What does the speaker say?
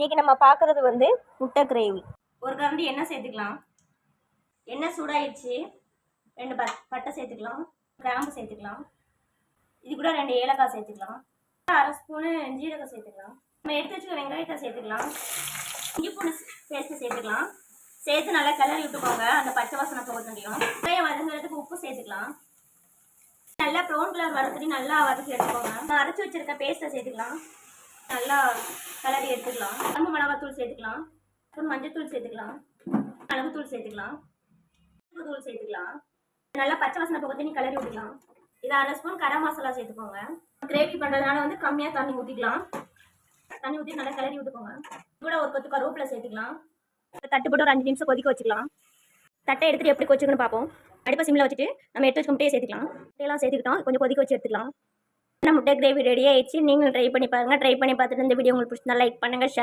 இன்றைக்கி நம்ம பார்க்குறது வந்து முட்டை கிரேவி. ஒரு கரண்டி எண்ணெய் சேர்த்துக்கலாம். எண்ணெய் சூடாயிடுச்சு. 2 பட்டை சேர்த்துக்கலாம், கிராம்பு சேர்த்துக்கலாம். இது கூட 2 ஏலக்காய் சேர்த்துக்கலாம். 1/2 ஸ்பூனு ஜீரகம் சேர்த்துக்கலாம். நம்ம எடுத்து வச்சுக்க வெங்காயத்தை சேர்த்துக்கலாம். இஞ்சி பூண்டு பேஸ்ட்டு சேர்த்துக்கலாம். சேர்த்து நல்லா கிளறி விட்டுக்கோங்க, அந்த பச்சை வாசனை போக முடியும். வெங்காயம் வதங்குறதுக்கு உப்பு சேர்த்துக்கலாம். நல்லா ப்ரௌன் கலர் வதக்கி நல்லா வதக்கி எடுத்துக்கோங்க. நான் அரைச்சி வச்சிருக்க பேஸ்ட்டை சேர்த்துக்கலாம். நல்லா கலரி எடுத்துக்கலாம். கம்பு மிளகாத்தூள் சேர்த்துக்கலாம். அப்புறம் மஞ்சத்தூள் சேர்த்துக்கலாம். மிளகுத்தூள் சேர்த்துக்கலாம். தூள் சேர்த்துக்கலாம். நல்லா பச்சை வாசனை போக நீ கலரி விட்டுக்கலாம். இதை 1/2 ஸ்பூன் கரம் மசாலா சேர்த்துக்கோங்க. கிரேவி பண்ணுறதுனால வந்து கம்மியாக தண்ணி ஊற்றிக்கலாம். தண்ணி ஊற்றி நல்லா கிளறி விட்டுக்கோங்க. கூட ஒரு கொத்து கருவேப்பிலை சேர்த்துக்கலாம். தட்டு போட்டு ஒரு 5 நிமிஷம் கொதிக்க வச்சுக்கலாம். தட்டை எடுத்துகிட்டு எப்படி கொச்சுக்கணும்னு பார்ப்போம். அடுப்பை சிம்மில் வச்சுட்டு நம்ம எடுத்து வச்சு முட்டையை சேர்த்துக்கலாம். முட்டையெல்லாம் சேர்த்துக்கிட்டோம். கொஞ்சம் கொதிக்க வச்சு எடுத்துக்கலாம். முட்டை கிரேவி ரெடி ஆயிடுச்சு. நீங்களும் ட்ரை பண்ணி பாருங்கள். ட்ரை பண்ணி பார்த்துட்டு இந்த வீடியோ உங்களுக்கு பிடிச்சிருந்தா லைக் பண்ணுங்கள், ஷேர்